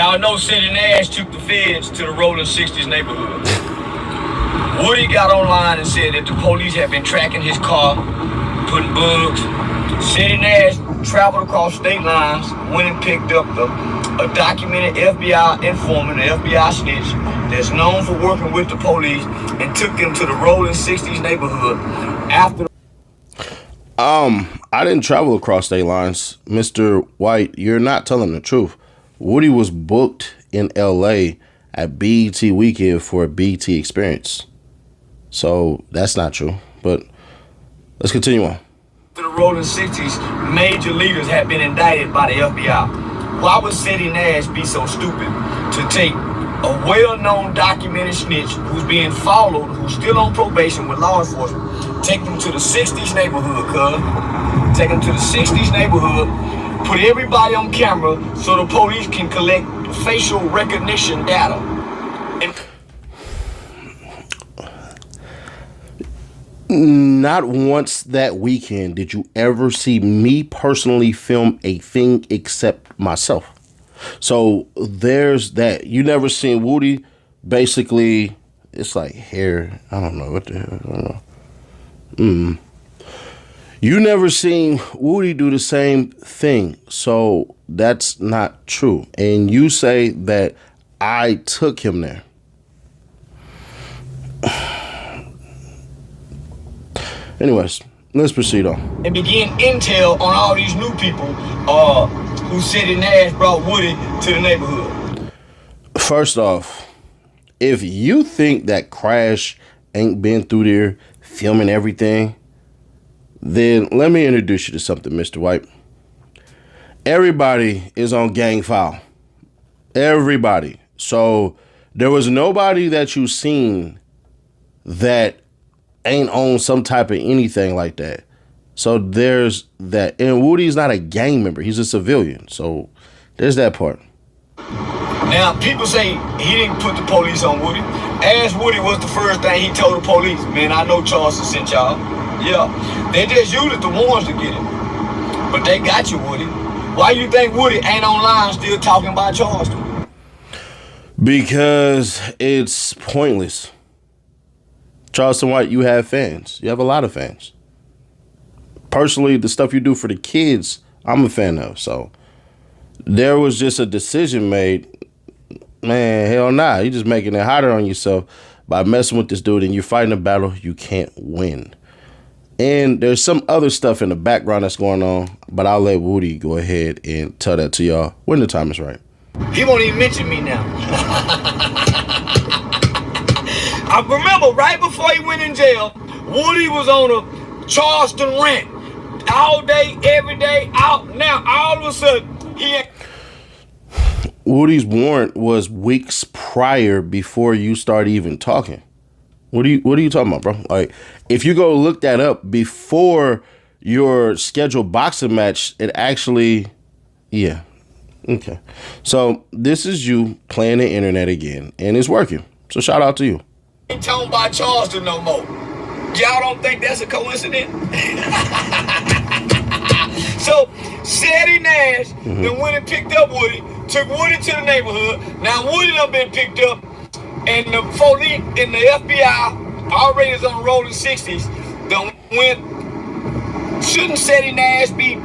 Y'all know Ceddy Nash took the feds to the Rolling 60s neighborhood. Woody got online and said that the police had been tracking his car, putting bugs. Ceddy Nash traveled across state lines, went and picked up a documented FBI informant, an FBI snitch, that's known for working with the police, and took them to the Rolling 60s neighborhood after. I didn't travel across state lines. Mr. White, you're not telling the truth. Woody was booked in LA at BET weekend for a BET experience. So that's not true, but let's continue on. The Rolling 60s, major leaders had been indicted by the FBI. Why would Ceddy Nash be so stupid to take a well-known documented snitch who's being followed, who's still on probation with law enforcement, take them to the 60s neighborhood, cuz? Take them to the 60s neighborhood, put everybody on camera so the police can collect facial recognition data. Not once that weekend did you ever see me personally film a thing except myself. So there's that. You never seen Woody basically, it's like hair. I don't know what the hell. I don't know. You never seen Woody do the same thing. So that's not true. And you say that I took him there. Anyways, let's proceed on. And begin intel on all these new people who Ceddy Nash brought Woody to the neighborhood. First off, if you think that Crash ain't been through there filming everything, then let me introduce you to something, Mr. White. Everybody is on gang file. Everybody. So there was nobody that you seen that ain't on some type of anything like that. So there's that. And Woody's not a gang member. He's a civilian. So there's that part. Now, people say he didn't put the police on Woody. As Woody was the first thing he told the police, man, I know Charleston sent y'all. Yeah, they just usually the ones to get it. But they got you, Woody. Why you think Woody ain't online still talking about Charleston? Because it's pointless. Charleston White, you have fans. You have a lot of fans. Personally, the stuff you do for the kids, I'm a fan of. So there was just a decision made. Man, hell nah. You're just making it harder on yourself by messing with this dude, and you're fighting a battle you can't win. And there's some other stuff in the background that's going on, but I'll let Woody go ahead and tell that to y'all when the time is right. He won't even mention me now. I remember right before he went in jail, Woody was on a Charleston rant. All day, every day, out. Now, all of a sudden, he ain't. Woody's warrant was weeks prior before you start even talking. What are you talking about, bro? Like, if you go look that up before your scheduled boxing match, it actually, yeah. Okay. So this is you playing the internet again, and it's working. So shout out to you. Ain't talking about Charleston no more. Y'all don't think that's a coincidence? So, Ceddy Nash then went and picked up Woody, took Woody to the neighborhood. Now Woody done been picked up, and the police and the FBI already is on the Rolling 60s. Done went. Shouldn't Ceddy Nash be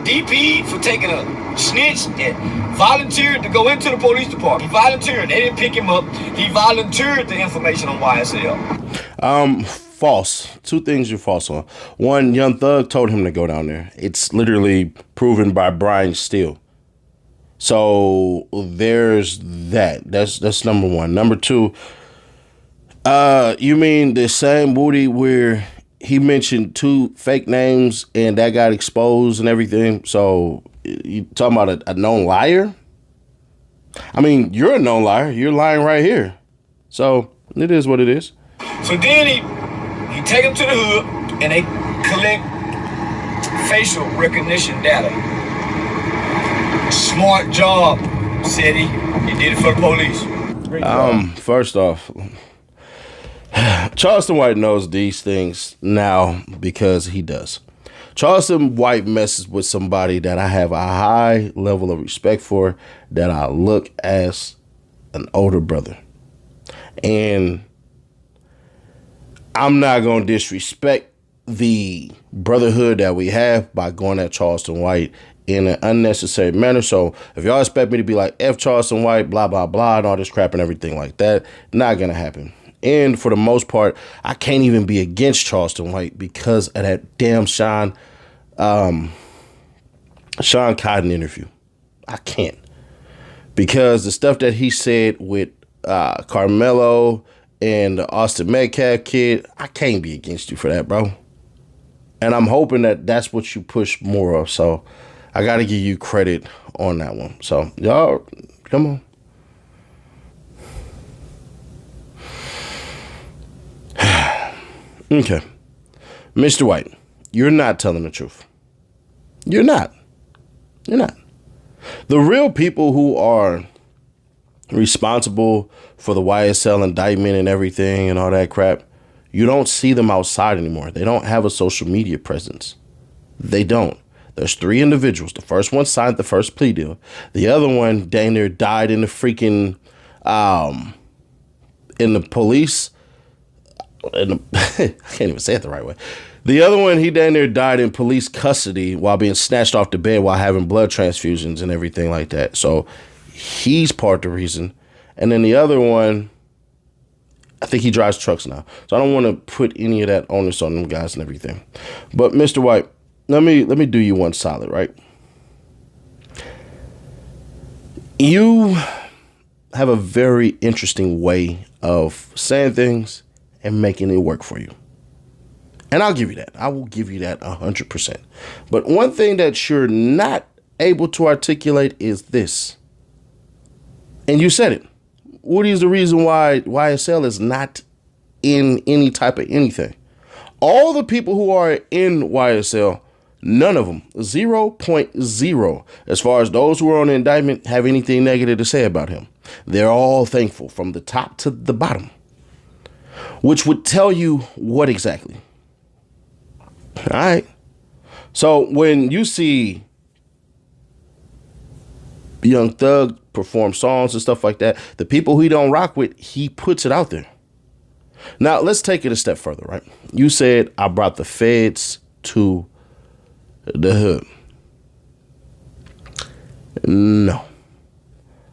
DP'd for taking a snitch and volunteered to go into the police department? He volunteered. They didn't pick him up. He volunteered the information on YSL. False. Two things you're false on. One, Young Thug told him to go down there. It's literally proven by Brian Steele. So there's that. That's number one. Number two, you mean the same Woody where he mentioned two fake names and that got exposed and everything? So you talking about a known liar? I mean, you're a known liar. You're lying right here. So it is what it is. So then he take him to the hood and they collect facial recognition data. Smart job, Ceddy. You did it for the police. Great job. First off, Charleston White knows these things now because he does. Charleston White messes with somebody that I have a high level of respect for, that I look as an older brother. And I'm not going to disrespect the brotherhood that we have by going at Charleston White in an unnecessary manner. So if y'all expect me to be like F Charleston White, blah, blah, blah, and all this crap and everything like that, not going to happen. And for the most part, I can't even be against Charleston White because of that damn Sean Cotton interview. I can't. Because the stuff that he said with Carmelo and the Austin Metcalf kid, I can't be against you for that, bro. And I'm hoping that that's what you push more of. So I got to give you credit on that one. So y'all, come on. Okay. Mr. White, you're not telling the truth. You're not. You're not. The real people who are responsible for the YSL indictment and everything and all that crap, you don't see them outside anymore. They don't have a social media presence. They don't. There's 3 individuals. The first one signed the first plea deal. The other one, dang near died in the freaking, in the police. I can't even say it the right way. The other one, he dang near died in police custody while being snatched off the bed while having blood transfusions and everything like that. So he's part of the reason. And then the other one, I think he drives trucks now. So I don't want to put any of that onus on them guys and everything. But Mr. White, let me do you one solid, right? You have a very interesting way of saying things and making it work for you. And I'll give you that. I will give you that 100%. But one thing that you're not able to articulate is this. And you said it. Woody is the reason why YSL is not in any type of anything. All the people who are in YSL, none of them, 0.0, as far as those who are on the indictment, have anything negative to say about him. They're all thankful from the top to the bottom. Which would tell you what exactly? All right. So when you see Young Thug perform songs and stuff like that, the people he don't rock with, he puts it out there. Now, let's take it a step further, right? You said, I brought the feds to the hood. No.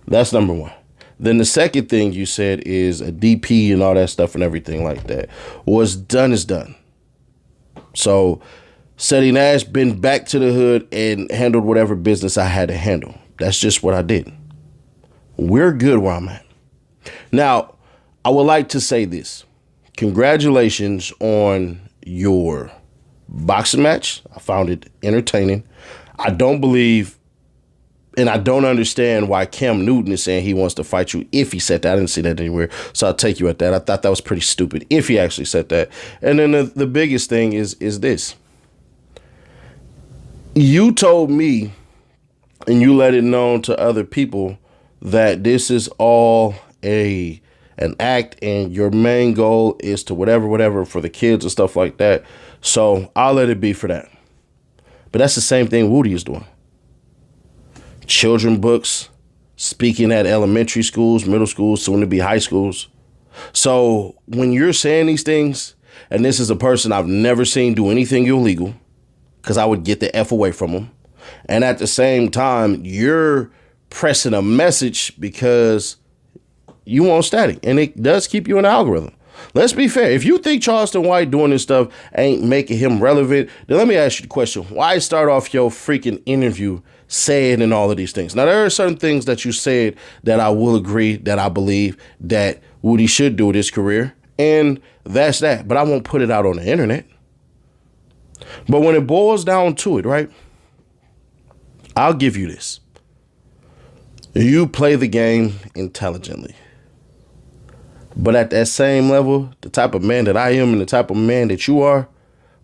That's number one. Then the second thing you said is a DP and all that stuff and everything like that. What's done is done. So Ceddy Nash been back to the hood and handled whatever business I had to handle. That's just what I did. We're good where I'm at. Now, I would like to say this. Congratulations on your boxing match. I found it entertaining. I don't believe and I don't understand why Cam Newton is saying he wants to fight you if he said that. I didn't see that anywhere, so I'll take you at that. I thought that was pretty stupid if he actually said that. And then the biggest thing is this. You told me and you let it known to other people that this is all an act and your main goal is to whatever for the kids and stuff like that. So I'll let it be for that. But that's the same thing Woody is doing. Children books, speaking at elementary schools, middle schools, soon to be high schools. So when you're saying these things, and this is a person I've never seen do anything illegal, because I would get the F away from them. And at the same time, you're pressing a message because you want static, and it does keep you in the algorithm. Let's be fair. If you think Charleston White doing this stuff ain't making him relevant, then let me ask you the question. Why start off your freaking interview saying and all of these things? Now, there are certain things that you said that I will agree that I believe that Woody should do with his career. And that's that. But I won't put it out on the internet. But when it boils down to it, right? I'll give you this. You play the game intelligently. But at that same level, the type of man that I am and the type of man that you are,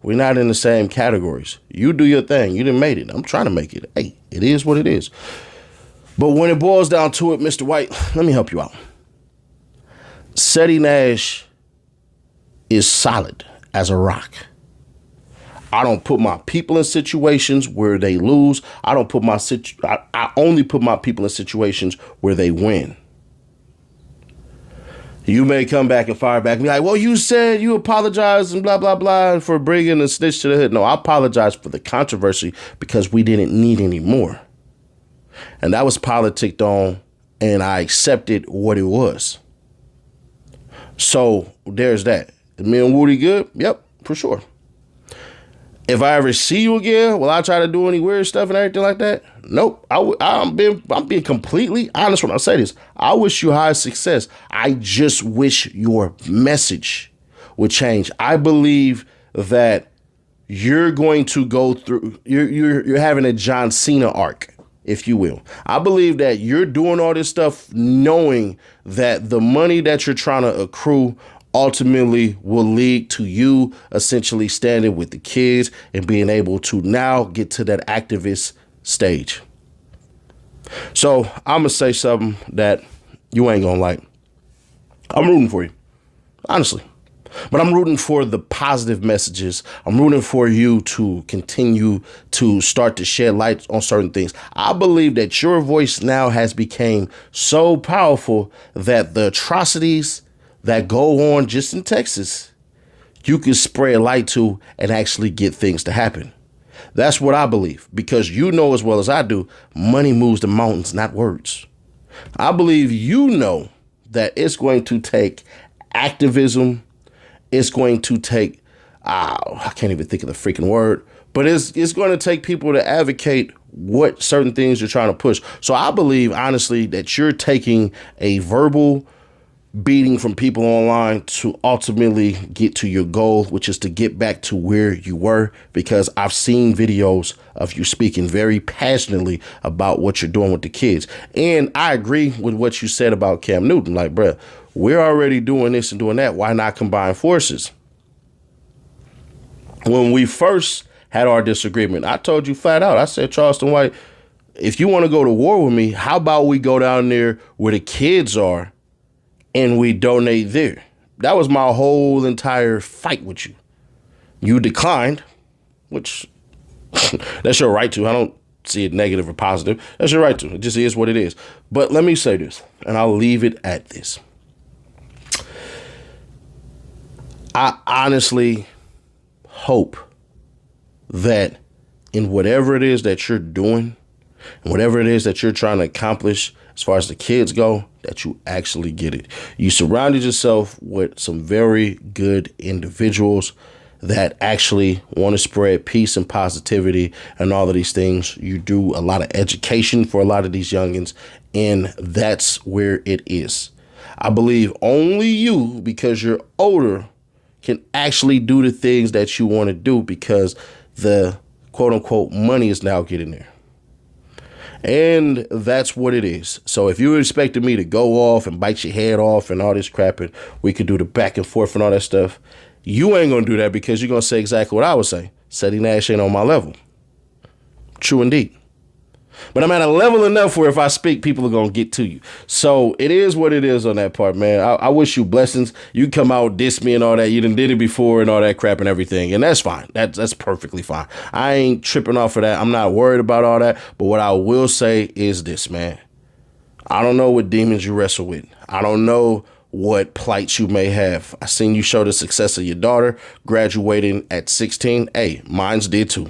we're not in the same categories. You do your thing. You done made it. I'm trying to make it. Hey, it is what it is. But when it boils down to it, Mr. White, let me help you out. Ceddy Nash is solid as a rock. I don't put my people in situations where they lose. I don't put I only put my people in situations where they win. You may come back and fire back and be like, well, you said you apologized and blah, blah, blah for bringing a snitch to the hood. No, I apologize for the controversy because we didn't need any more. And that was politicked on, and I accepted what it was. So there's that. Me and Woody good? Yep, for sure. If I ever see you again, will I try to do any weird stuff and everything like that? Nope. I'm being completely honest when I say this. I wish you high success. I just wish your message would change. I believe that you're going to go through. You're having a John Cena arc, if you will. I believe that you're doing all this stuff knowing that the money that you're trying to accrue ultimately will lead to you essentially standing with the kids and being able to now get to that activist stage. So I'm going to say something that you ain't going to like. I'm rooting for you, honestly. But I'm rooting for the positive messages. I'm rooting for you to continue to start to shed light on certain things. I believe that your voice now has become so powerful that the atrocities that go on just in Texas, you can spread light to and actually get things to happen. That's what I believe, because you know as well as I do, money moves the mountains, not words. I believe you know that it's going to take activism. It's going to take, I can't even think of the freaking word, but it's going to take people to advocate what certain things you're trying to push. So I believe, honestly, that you're taking a verbal beating from people online to ultimately get to your goal, which is to get back to where you were, because I've seen videos of you speaking very passionately about what you're doing with the kids. And I agree with what you said about Cam Newton. Like, bruh, we're already doing this and doing that. Why not combine forces? When we first had our disagreement, I told you flat out, I said, Charleston White, if you want to go to war with me, how about we go down there where the kids are and we donate there? That was my whole entire fight with you. You declined, which that's your right to. I don't see it negative or positive. That's your right to. It just is what it is. But let me say this, and I'll leave it at this. I honestly hope that in whatever it is that you're doing and whatever it is that you're trying to accomplish as far as the kids go, that you actually get it. You surrounded yourself with some very good individuals that actually want to spread peace and positivity and all of these things. You do a lot of education for a lot of these youngins, and that's where it is. I believe only you, because you're older, can actually do the things that you want to do, because the quote unquote money is now getting there. And that's what it is. So if you expected me to go off and bite your head off and all this crap, and we could do the back and forth and all that stuff, you ain't going to do that, because you're going to say exactly what I would say. Ceddy Nash ain't on my level. True indeed. But I'm at a level enough where if I speak, people are going to get to you. So it is what it is on that part, man. I wish you blessings. You come out, diss me and all that. You done did it before and all that crap and everything. And that's fine. That's perfectly fine. I ain't tripping off of that. I'm not worried about all that. But what I will say is this, man. I don't know what demons you wrestle with. I don't know what plights you may have. I seen you show the success of your daughter graduating at 16. Hey, mine's did too.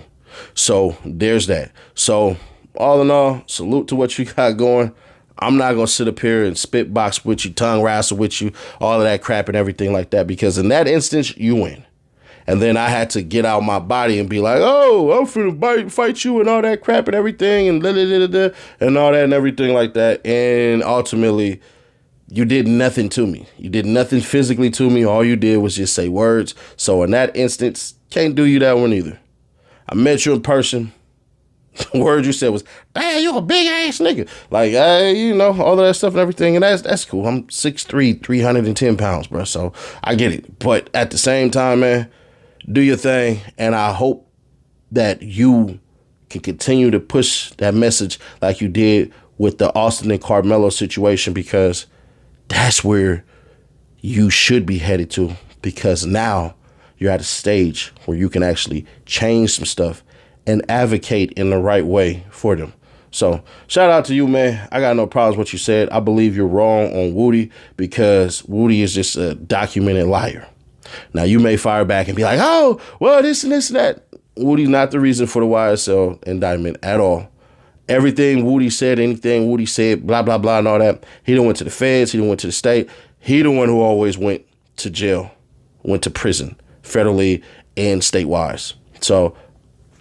So there's that. So all in all, salute to what you got going. I'm not going to sit up here and spit box with you, tongue wrestle with you, all of that crap and everything like that, because in that instance, you win. And then I had to get out my body and be like, oh, I'm finna fight you and all that crap and everything and and all that and everything like that. And ultimately, you did nothing to me. You did nothing physically to me. All you did was just say words. So in that instance, can't do you that one either. I met you in person. The word you said was, damn, you a big ass nigga. Like, you know, all of that stuff and everything. And that's cool. I'm 6'3", 310 pounds, bro. So I get it. But at the same time, man, do your thing. And I hope that you can continue to push that message like you did with the Austin and Carmelo situation, because that's where you should be headed to. Because now you're at a stage where you can actually change some stuff and advocate in the right way for them. So shout out to you, man. I got no problems with what you said. I believe you're wrong on Woody because Woody is just a documented liar. Now, you may fire back and be like, oh, well, this and this and that. Woody's not the reason for the YSL indictment at all. Everything Woody said, anything Woody said, blah, blah, blah, and all that, he done went to the feds, he done went to the state. He the one who always went to jail, went to prison, federally and statewide. So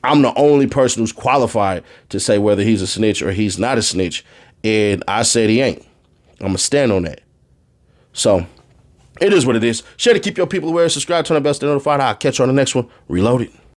I'm the only person who's qualified to say whether he's a snitch or he's not a snitch. And I said he ain't. I'm going to stand on that. So it is what it is. Share to keep your people aware. Subscribe, turn on the bell, stay notified. I'll catch you on the next one. Reloaded.